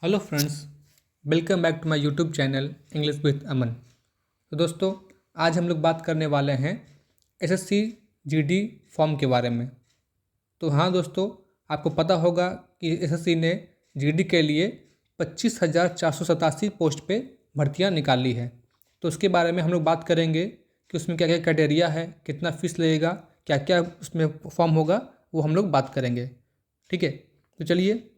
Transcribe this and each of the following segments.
Hello friends, welcome back to my YouTube channel English with Aman. तो दोस्तों, आज हम लोग बात करने वाले हैं एसएससी जीडी फॉर्म के बारे में। तो हाँ दोस्तों, आपको पता होगा कि एसएससी ने जीडी के लिए 25,487 पोस्ट पे भर्तियां निकाली है। तो उसके बारे में हम लोग बात करेंगे कि उसमें क्या क्या क्राइटेरिया है, कितना फ़ीस लगेगा, क्या क्या उसमें फॉर्म होगा, वो हम लोग बात करेंगे। ठीक है, तो चलिए।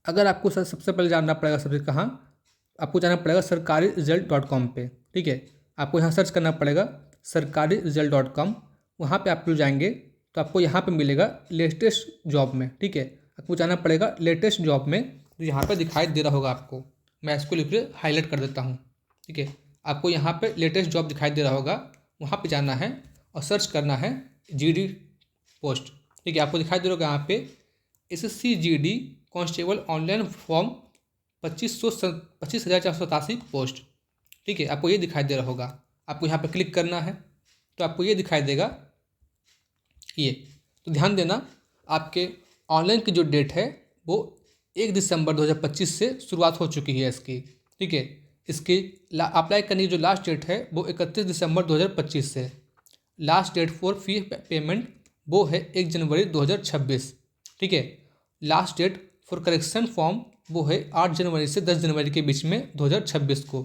अगर आपको सबसे पहले जानना पड़ेगा, सबसे कहाँ आपको जाना पड़ेगा sarkari-result.com पे। ठीक है, आपको यहाँ सर्च करना पड़ेगा sarkari-result.com। वहाँ पे आप लोग जाएंगे तो आपको यहाँ पे मिलेगा लेटेस्ट जॉब में। ठीक है, आपको जाना पड़ेगा लेटेस्ट जॉब में, तो यहाँ पे दिखाई दे रहा होगा आपको। मैं इसको लिख के हाईलाइट कर देता हूँ। ठीक है, आपको यहाँ पे लेटेस्ट जॉब दिखाई दे रहा होगा, वहाँ पे जाना है और सर्च करना है जीडी पोस्ट। ठीक है, आपको दिखाई दे रहा होगा यहाँ पे SSC GD constable online form 25,487 post. ठीक है, आपको ये दिखाई दे रहा होगा। आपको यहाँ पे क्लिक करना है तो आपको ये दिखाई देगा ये। तो ध्यान देना, आपके ऑनलाइन की जो डेट है वो 1 दिसंबर 2025 से शुरुआत हो चुकी है इसकी। ठीक है, इसकी अप्लाई करने की जो लास्ट डेट है वो 31 दिसंबर 2025 से। Last date for fee payment वो है 1 जनवरी 2026। ठीक है, last date for correction form वो है 8 जनवरी से 10 जनवरी के बीच में 2026 को।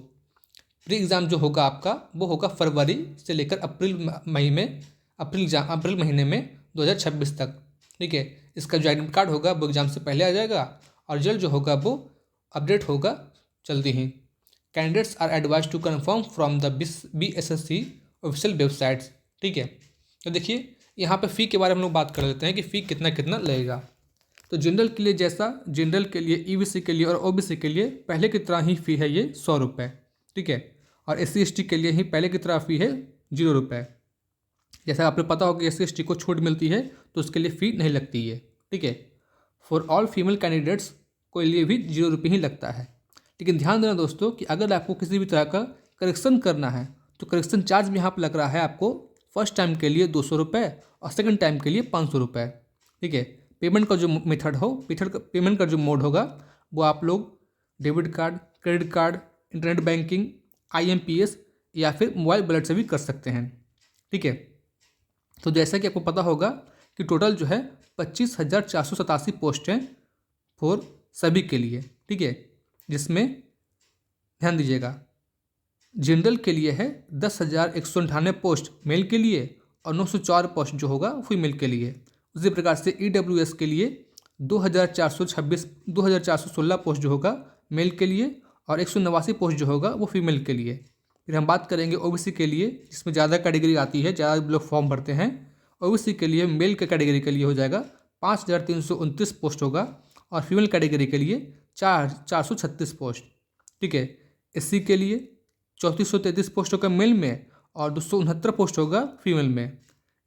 प्री एग्ज़ाम जो होगा आपका वो होगा फरवरी से लेकर अप्रैल महीने में 2026 तक। ठीक है, इसका जो एडमिट कार्ड होगा वो एग्ज़ाम से पहले आ जाएगा और रिजल्ट जो होगा वो अपडेट होगा जल्दी ही। Candidates are advised to confirm from the BSSC official websites. ठीक है, तो देखिए यहाँ पे फ़ी के बारे में हम लोग बात कर लेते हैं कि फ़ी कितना कितना लगेगा। तो जनरल के लिए जनरल के लिए EBC के लिए और OBC के लिए पहले की तरह ही फ़ी है ये 100 रुपये। ठीक है, और SC/ST के लिए ही पहले की तरह फ़ी है 0 रुपये। जैसा आपको पता होगा कि SC/ST को छूट मिलती है तो उसके लिए फ़ी नहीं लगती है। ठीक है, फॉर ऑल फीमेल कैंडिडेट्स के लिए भी 0 रुपये ही लगता है। लेकिन ध्यान देना दोस्तों कि अगर आपको किसी भी तरह का करेक्शन करना है तो करेक्शन चार्ज भी यहाँ पर लग रहा है आपको। फर्स्ट टाइम के लिए 200 रुपये और सेकंड टाइम के लिए 500 रुपये। ठीक है, पेमेंट का जो मेथड हो, पेमेंट का जो मोड होगा वो आप लोग debit card, credit card, internet banking, IMPS या फिर मोबाइल वॉलेट से भी कर सकते हैं। ठीक है, तो जैसा कि आपको पता होगा कि टोटल जो है 25,487 पोस्ट हैं फॉर सभी के लिए। ठीक है, जिसमें ध्यान दीजिएगा जनरल के लिए है 10,198 पोस्ट मेल के लिए और 904 पोस्ट जो होगा फीमेल के लिए। उसी प्रकार से EWS के लिए 2,416 पोस्ट जो होगा मेल के लिए और 189 पोस्ट जो होगा वो फीमेल के लिए। फिर हम बात करेंगे OBC के लिए, जिसमें ज़्यादा कैटेगरी आती है, ज़्यादा लोग फॉर्म भरते हैं। OBC के लिए मेल के कैटेगरी के लिए हो जाएगा 5,329 पोस्ट होगा और फीमेल कैटेगरी के लिए 436 पोस्ट। ठीक है, SC के लिए 3433 पोस्ट होगा मेल में और 269 पोस्ट होगा फीमेल में।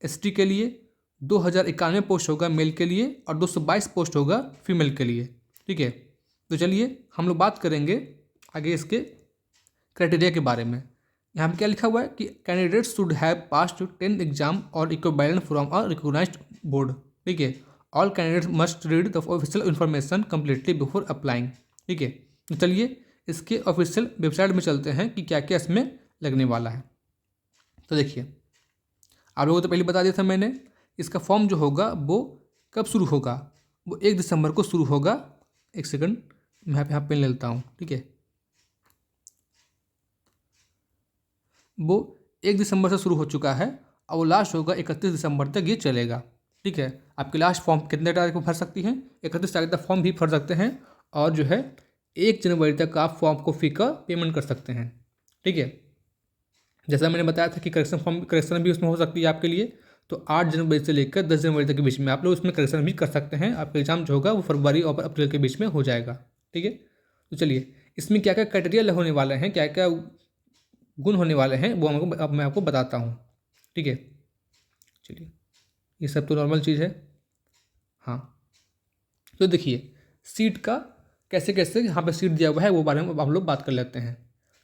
ST के लिए 2,091 पोस्ट होगा मेल के लिए और 222 पोस्ट होगा फीमेल के लिए। ठीक है, तो चलिए हम लोग बात करेंगे आगे इसके क्राइटेरिया के बारे में। यहाँ पे क्या लिखा हुआ है कि candidates should have passed 10 exam और equivalent from a recognised board. ठीक है, all candidates must read the official information completely before applying. ठीक है, तो चलिए इसके ऑफिशियल वेबसाइट में चलते हैं कि क्या क्या इसमें लगने वाला है। तो देखिए, आप लोगों को तो पहले बता दिया था मैंने, इसका फॉर्म जो होगा वो कब शुरू होगा, वो 1 दिसंबर को शुरू होगा। एक सेकंड, मैं यहाँ पेन ले लेता हूँ। ठीक है, वो 1 दिसंबर से शुरू हो चुका है और वो लास्ट होगा 31 दिसंबर तक ये चलेगा। ठीक है, आपकी लास्ट फॉर्म कितने तारीख को भर सकती हैं, 31 तारीख तक फॉर्म भी भर सकते हैं और जो है 1 जनवरी तक आप फॉर्म को फ़ी का पेमेंट कर सकते हैं। ठीक है, जैसा मैंने बताया था कि करेक्शन भी उसमें हो सकती है आपके लिए। तो 8 जनवरी से लेकर 10 जनवरी तक के बीच में आप लोग उसमें करेक्शन भी कर सकते हैं। आपका एग्जाम जो होगा वो फरवरी और अप्रैल के बीच में हो जाएगा। ठीक है, तो चलिए इसमें क्या क्या क्राइटेरिया होने वाले हैं, क्या क्या गुण होने वाले हैं वो अब मैं आपको बताता हूँ। ठीक है, चलिए ये सब तो नॉर्मल चीज़ है। हाँ, तो देखिए सीट का कैसे कैसे यहाँ पे सीट दिया हुआ है वो बारे में हम लोग बात कर लेते हैं।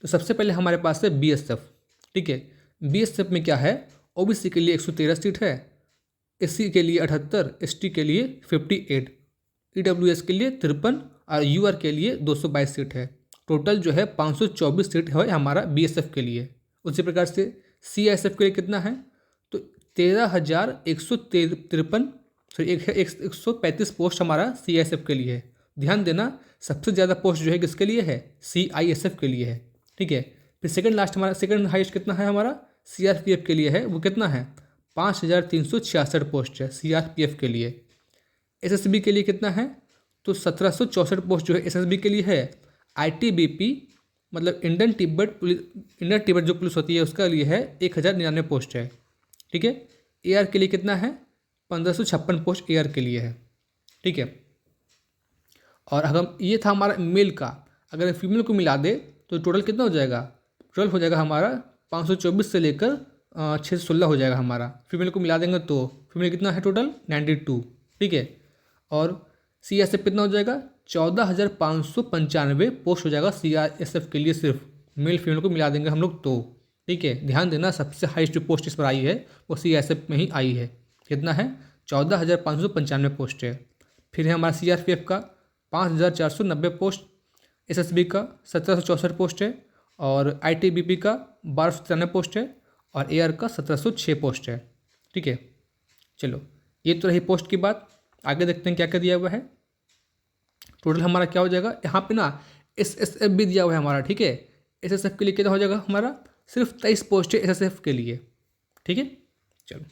तो सबसे पहले हमारे पास है BSF। ठीक है, BSF में क्या है, OBC के लिए 113 सीट है, SC के लिए 78, ST के लिए 58, EWS के लिए 53 और यूआर के लिए 222 सीट है। टोटल जो है 524 सीट है हमारा बीएसएफ के लिए। उसी प्रकार से सीआईएसएफ के लिए कितना है, तो 13,153 सॉरी 135 पोस्ट हमारा सीआईएसएफ के लिए है। ध्यान देना, सबसे ज़्यादा पोस्ट जो है किसके लिए है, सीआईएसएफ के लिए है। ठीक है, फिर सेकंड लास्ट हमारा सेकंड हाईएस्ट कितना है हमारा, सीआरपीएफ के लिए है। वो कितना है, 5,366 पोस्ट है सीआरपीएफ के लिए। एसएसबी के लिए कितना है, तो 1,764 पोस्ट जो है एसएसबी के लिए है। आईटीबीपी मतलब इंडियन तिब्बत जो पुलिस होती है उसका लिए है 1,099 पोस्ट है। ठीक है, एआर के लिए कितना है, 1,556 पोस्ट एआर के लिए है। ठीक है, और अगर ये था हमारा मेल का, अगर फीमेल को मिला दे तो टोटल कितना हो जाएगा, टोटल हो जाएगा हमारा 524 से लेकर 616 हो जाएगा हमारा। फीमेल को मिला देंगे तो फीमेल कितना है टोटल 92। ठीक है, और सीआईएसएफ कितना हो जाएगा, 14,595 पोस्ट हो जाएगा सीआईएसएफ के लिए, सिर्फ मेल फीमेल को मिला देंगे हम लोग तो। ठीक है, ध्यान देना, सबसे हाईएस्ट जो पोस्ट इस पर आई है वो सीआईएसएफ में ही आई है। कितना है, 14,595 पोस्ट है। फिर है हमारा सीआरपीएफ का 5,490 पोस्ट, एसएसबी का 1,764 पोस्ट है, और आईटीबीपी का 1,293 पोस्ट है, और एआर का 1,706 पोस्ट है। ठीक है, चलो ये तो रही पोस्ट की बात। आगे देखते हैं क्या क्या दिया हुआ है। टोटल हमारा क्या हो जाएगा यहाँ पे ना, एसएसएफ भी दिया हुआ है हमारा। ठीक है, एसएसएफ के लिए कितना हो जाएगा हमारा, सिर्फ 23 पोस्ट है एसएसएफ के लिए। ठीक है, चलो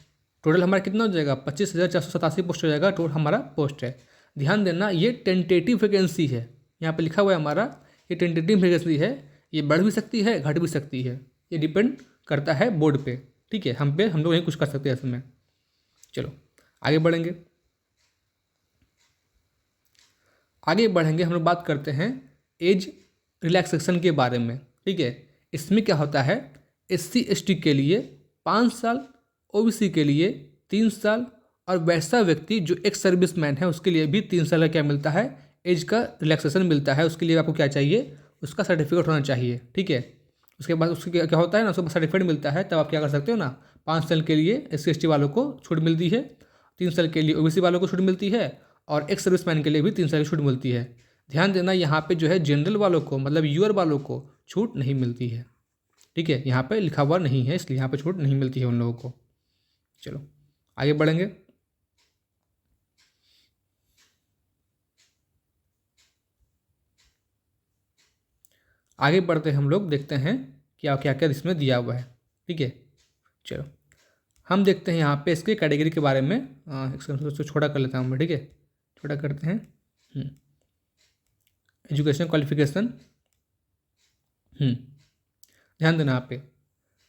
टोटल हमारा कितना हो जाएगा, 25,487 पोस्ट हो जाएगा टोटल हमारा पोस्ट है। ध्यान देना, ये टेंटेटिव वैकेंसी है, यहाँ पे लिखा हुआ है हमारा, ये टेंटेटिव वैकेंसी है, ये बढ़ भी सकती है घट भी सकती है, ये डिपेंड करता है बोर्ड पे। ठीक है, हम लोग नहीं कुछ कर सकते इसमें। चलो आगे बढ़ेंगे, हम लोग बात करते हैं एज रिलैक्सेशन के बारे में। ठीक है, इसमें क्या होता है, SC ST के लिए 5 साल, OBC के लिए 3 साल, और वैसा व्यक्ति जो एक्स सर्विसमैन है उसके लिए भी 3 साल का क्या मिलता है, एज का रिलैक्सेशन मिलता है। उसके लिए आपको क्या चाहिए, उसका सर्टिफिकेट होना चाहिए। ठीक है, उसके बाद उसके क्या होता है ना, उसको सर्टिफिकेट मिलता है, तब आप क्या कर सकते हो ना, 5 साल के लिए SC ST वालों को छूट मिलती है, 3 साल के लिए OBC वालों को छूट मिलती है, और एक्स सर्विसमैन के लिए भी 3 साल की छूट मिलती है। ध्यान देना, यहाँ पे जो है जनरल वालों को मतलब यूआर वालों को छूट नहीं मिलती है। ठीक है, यहाँ पे लिखा हुआ नहीं है, इसलिए यहाँ पे छूट नहीं मिलती है उन लोगों को। चलो आगे बढ़ेंगे, आगे बढ़ते हैं हम लोग, देखते हैं क्या क्या क्या इसमें दिया हुआ है। ठीक है, चलो हम देखते हैं यहाँ पे इसके कैटेगरी के बारे में। इसको छोटा कर लेता हूँ मैं। ठीक है, छोटा करते हैं। एजुकेशन क्वालिफिकेशन, ध्यान देना यहाँ पे,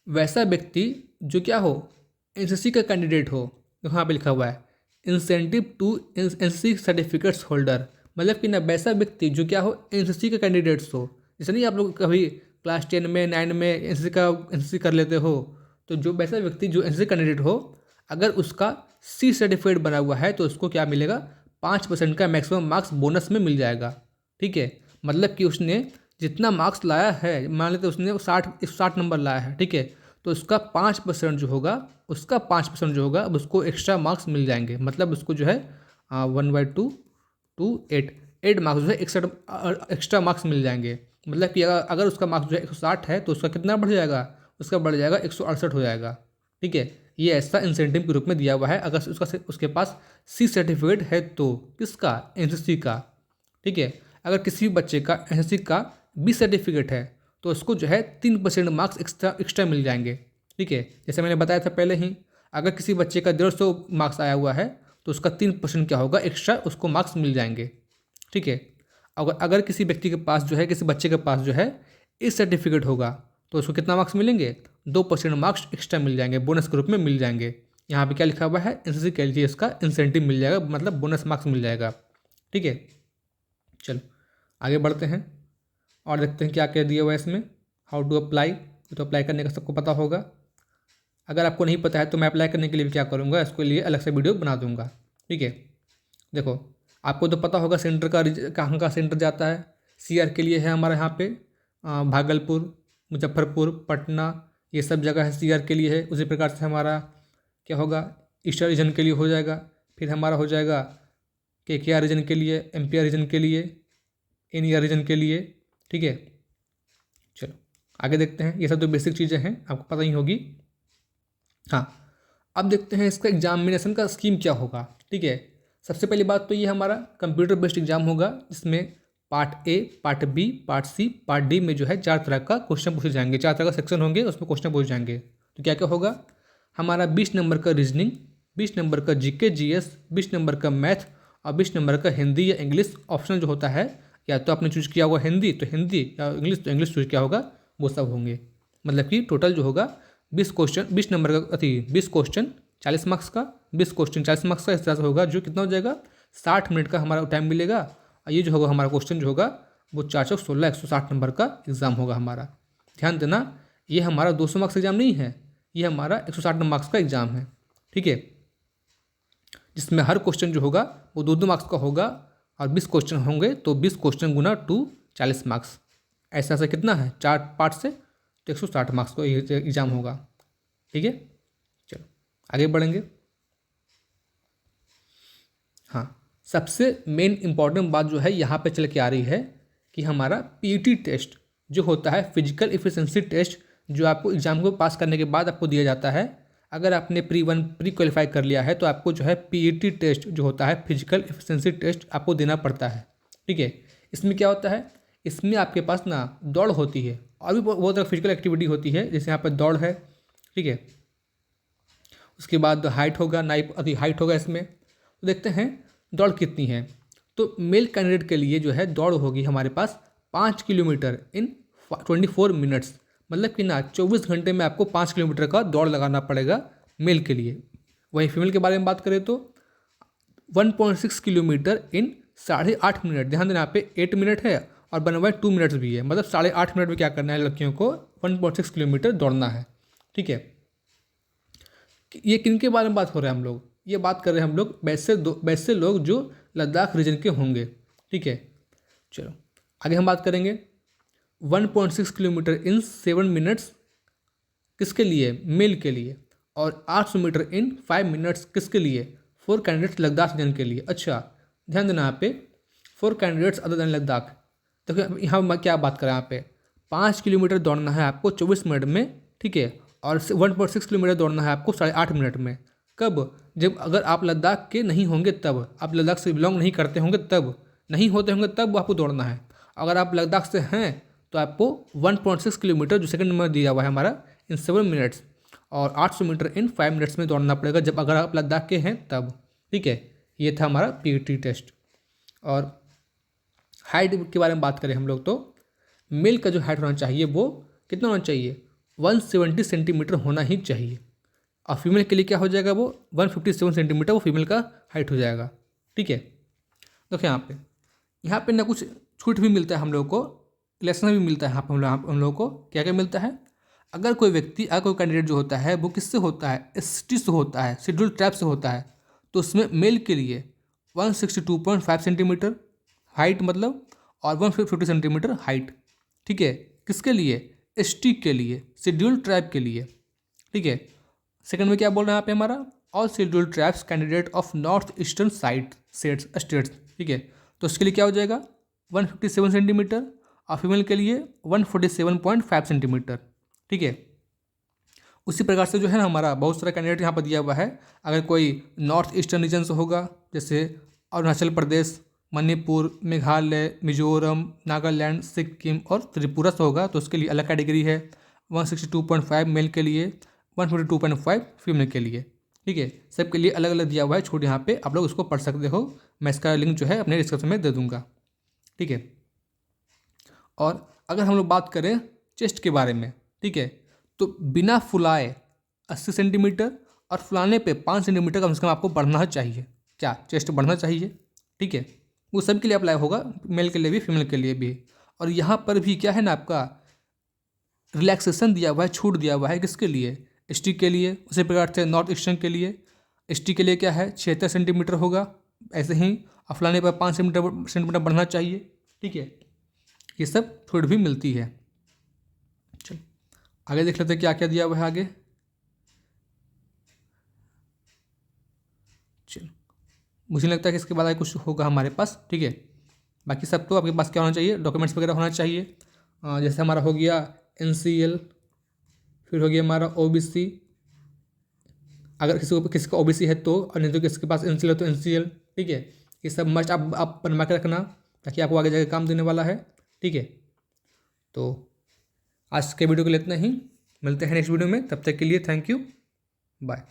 वैसा व्यक्ति जो क्या हो, एनसीसी का कैंडिडेट हो, यहाँ पे लिखा हुआ है incentive to NCC certificates holder, मतलब कि ना वैसा व्यक्ति जो क्या हो, एनसीसी का कैंडिडेट्स हो। जैसे नहीं आप लोग कभी क्लास 10 में 9 में एनसीसी कर लेते हो, तो जो वैसा व्यक्ति जो एनसीसी कैंडिडेट हो, अगर उसका सी सर्टिफिकेट बना हुआ है तो उसको क्या मिलेगा, 5% का मैक्सिमम मार्क्स बोनस में मिल जाएगा। ठीक है, मतलब कि उसने जितना मार्क्स लाया है, मान लेते उसने 60 नंबर लाया है। ठीक है, तो उसका 5% जो होगा, अब उसको एक्स्ट्रा मार्क्स मिल जाएंगे। मतलब उसको जो है 1/2 to 8 मार्क्स जो है एक्स्ट्रा मार्क्स मिल जाएंगे। मतलब कि अगर उसका मार्क्स जो है 160 है तो उसका कितना बढ़ जाएगा, उसका बढ़ जाएगा 168 हो जाएगा। ठीक है, ये ऐसा इंसेंटिव के रूप में दिया हुआ है अगर उसके पास सी सर्टिफिकेट है तो, किसका, एनसीसी का। ठीक है, अगर किसी भी बच्चे का एनसीसी का बी सर्टिफिकेट है तो उसको जो है 3% मार्क्स एक्स्ट्रा मिल जाएंगे। ठीक है, जैसे मैंने बताया था पहले ही, अगर किसी बच्चे का 150 मार्क्स आया हुआ है तो उसका 3% क्या होगा, एक्स्ट्रा उसको मार्क्स मिल जाएंगे। ठीक है, अगर किसी व्यक्ति के पास जो है, किसी बच्चे के पास जो है इस सर्टिफिकेट होगा तो उसको कितना मार्क्स मिलेंगे, 2% मार्क्स एक्स्ट्रा मिल जाएंगे, बोनस के रूप में मिल जाएंगे। यहाँ पे क्या लिखा हुआ है, एनसीसी के लिए इसका इंसेंटिव मिल जाएगा, मतलब बोनस मार्क्स मिल जाएगा। ठीक है, चलो आगे बढ़ते हैं और देखते हैं क्या क्या दिया हुआ है इसमें। हाउ टू अप्लाई, तो अप्लाई करने का सबको पता होगा। अगर आपको नहीं पता है तो मैं अप्लाई करने के लिए क्या करूँगा, इसके लिए अलग से वीडियो बना दूँगा। ठीक है, देखो आपको तो पता होगा सेंटर का कहाँ का सेंटर जाता है। सीआर के लिए है हमारे यहाँ पे भागलपुर, मुजफ्फरपुर, पटना, ये सब जगह है सीआर के लिए है। उसी प्रकार से हमारा क्या होगा, ईस्टर्न रीजन के लिए हो जाएगा। फिर हमारा हो जाएगा केकेआर रीजन के लिए, एमपीआर रीजन के लिए, इन ईयर रीजन के लिए। ठीक है, चलो आगे देखते हैं। ये सब तो बेसिक चीज़ें हैं, आपको पता ही होगी। हाँ, अब देखते हैं इसका एग्जामिनेशन का स्कीम क्या होगा। ठीक है, सबसे पहली बात तो ये हमारा कंप्यूटर बेस्ड एग्जाम होगा, जिसमें part A, part B, part C, part D में जो है 4 तरह का क्वेश्चन पूछे जाएंगे, 4 तरह का सेक्शन होंगे, उसमें क्वेश्चन पूछे जाएंगे। तो क्या क्या होगा हमारा, 20 नंबर का रीजनिंग, 20 नंबर का जीके जीएस, 20 नंबर का मैथ और 20 नंबर का हिंदी या इंग्लिश। ऑप्शनल जो होता है, या तो आपने चूज किया हुआ हिंदी तो हिंदी, या इंग्लिश तो इंग्लिश चूज किया होगा, वो सब होंगे। मतलब कि टोटल जो होगा 20 क्वेश्चन, 20 नंबर का 20 क्वेश्चन 40 मार्क्स का, 20 क्वेश्चन 40 मार्क्स का, इस तरह से होगा, जो कितना हो जाएगा 60 मिनट का हमारा टाइम मिलेगा। और ये जो होगा हमारा क्वेश्चन जो होगा वो 416 160 नंबर का एग्जाम होगा हमारा। ध्यान देना, ये हमारा 200 मार्क्स एग्जाम नहीं है, ये हमारा 160 मार्क्स का एग्जाम है। ठीक है, जिसमें हर क्वेश्चन जो होगा वो 2-2 मार्क्स का होगा, और 20 क्वेश्चन होंगे तो 20 क्वेश्चन गुना 2 40 मार्क्स, ऐसा ऐसा कितना है 4 पार्ट से, तो 160 मार्क्स का एग्जाम होगा। ठीक है, चलो आगे बढ़ेंगे। हाँ, सबसे मेन इंपॉर्टेंट बात जो है यहाँ पे चल के आ रही है कि हमारा पीईटी टेस्ट जो होता है, फिजिकल एफिशिएंसी टेस्ट, जो आपको एग्जाम को पास करने के बाद आपको दिया जाता है। अगर आपने प्री क्वालिफाई कर लिया है तो आपको जो है पीईटी टेस्ट जो होता है, फिजिकल एफिशिएंसी टेस्ट, आपको देना पड़ता है। ठीक है, इसमें क्या होता है, इसमें आपके पास ना दौड़ होती है और भी बहुत तरह फिजिकल एक्टिविटी होती है, जैसे यहाँ पर दौड़ है। ठीक है, उसके बाद हाइट होगा, हाइट होगा इसमें। तो देखते हैं दौड़ कितनी है। तो मेल कैंडिडेट के लिए जो है दौड़ होगी हमारे पास 5 किलोमीटर इन 24 मिनट्स, मतलब कि ना 24 घंटे में आपको 5 किलोमीटर का दौड़ लगाना पड़ेगा मेल के लिए। वहीं फीमेल के बारे में बात करें तो 1.6 किलोमीटर इन 8.5 मिनट। ध्यान देना, यहाँ पे 8 मिनट है और बना हुआ है 2 मिनट्स भी है, मतलब 8.5 मिनट में क्या करना है लड़कियों को, 1.6 किलोमीटर दौड़ना है। ठीक है, ये किन के बारे में बात हो रहे हैं हम लोग, ये बात कर रहे हैं हम लोग वैसे लोग जो लद्दाख रीजन के होंगे। ठीक है, चलो आगे हम बात करेंगे। 1.6 किलोमीटर इन 7 मिनट्स किसके लिए, मेल के लिए, और 800 मीटर इन 5 मिनट्स किसके लिए, 4 कैंडिडेट्स लद्दाख रीजन के लिए। अच्छा, ध्यान देना यहाँ पे 4 कैंडिडेट्स अदर देन लद्दाख। देखो यहाँ मैं क्या बात करें, यहाँ पे 5 किलोमीटर दौड़ना है आपको 24 मिनट में। ठीक है, और 1.6 किलोमीटर दौड़ना है आपको 8.5 मिनट में। कब, जब अगर आप लद्दाख के नहीं होंगे तब, आप लद्दाख से बिलोंग नहीं करते होंगे तब, नहीं होते होंगे तब आपको दौड़ना है। अगर आप लद्दाख से हैं तो आपको 1.6 किलोमीटर जो सेकंड नंबर दिया हुआ है हमारा इन 7 मिनट्स और 800 मीटर इन 5 मिनट्स में दौड़ना पड़ेगा, जब अगर आप लद्दाख के हैं तब। ठीक है, ये था हमारा पीईटी टेस्ट। और हाइट के बारे में बात करें हम लोग तो मेल का जो हाइट होना चाहिए वो कितना होना चाहिए, 170 सेंटीमीटर होना ही चाहिए। और फीमेल के लिए क्या हो जाएगा, वो 157 सेंटीमीटर वो फीमेल का हाइट हो जाएगा। ठीक है, देखो यहाँ पे ना कुछ छूट भी मिलता है हम लोग को, लेसन भी मिलता है यहाँ पे हम लोग को। क्या क्या मिलता है, अगर कोई व्यक्ति, अगर कोई कैंडिडेट जो होता है वो किससे होता है, एसटी से होता है, शेड्यूल ट्राइब से होता है, तो उसमें मेल के लिए 162.5 सेंटीमीटर हाइट मतलब, और 150 सेंटीमीटर हाइट। ठीक है, किसके लिए, एसटी के लिए, शेड्यूल ट्राइब के लिए। ठीक है, सेकंड में क्या बोल रहे हैं यहाँ पे हमारा, all schedule tribes candidate of north eastern states. ठीक है, तो उसके लिए क्या हो जाएगा 157 सेंटीमीटर, और फीमेल के लिए 147.5 सेंटीमीटर। ठीक है, उसी प्रकार से जो है ना हमारा बहुत सारा कैंडिडेट यहाँ पर दिया हुआ है। अगर कोई नॉर्थ ईस्टर्न रीजन से होगा, जैसे अरुणाचल प्रदेश, मणिपुर, मेघालय, मिजोरम, नागालैंड, सिक्किम और त्रिपुरा से होगा, तो उसके लिए अलग कैटेगरी है। 162.5 मेल के लिए, 152.5 फीमेल के लिए। ठीक है, सबके लिए अलग अलग दिया हुआ है छूट, यहाँ पे आप लोग उसको पढ़ सकते हो। मैं इसका लिंक जो है अपने डिस्क्रिप्शन में दे दूँगा। ठीक है, और अगर हम लोग बात करें चेस्ट के बारे में, ठीक है, तो बिना फुलाए 80 सेंटीमीटर और फुलाने पे 5 सेंटीमीटर कम से कम आपको बढ़ना चाहिए। क्या, चेस्ट बढ़ना चाहिए। ठीक है, वो सबके लिए अप्लाई होगा, मेल के लिए भी फीमेल के लिए भी। और यहाँ पर भी क्या है ना, आपका रिलैक्सेशन दिया हुआ है, छूट दिया हुआ है किसके लिए, एसटी के लिए। उसी प्रकार से नॉर्थ ईस्टर्न के लिए, एसटी के लिए क्या है 76 सेंटीमीटर होगा, ऐसे ही फुलाने पर 5 सेंटीमीटर बढ़ना चाहिए। ठीक है, ये सब छूट भी मिलती है। चलो आगे देख लेते हैं क्या क्या दिया हुआ है आगे। चलो, मुझे लगता है कि इसके बाद आगे कुछ होगा हमारे पास। ठीक है, बाकी सब तो आपके पास क्या होना चाहिए, डॉक्यूमेंट्स वगैरह होना चाहिए। जैसे हमारा हो गया NCL, फिर हो गया हमारा OBC, अगर किसी का OBC है तो, और नहीं तो किसके पास NCL है तो NCL। ठीक है, ये सब मस्ट आप बनवा के रखना, ताकि आपको आगे जाके काम देने वाला है। ठीक है, तो आज के वीडियो के लिए इतना ही, मिलते हैं नेक्स्ट वीडियो में, तब तक के लिए थैंक यू, बाय।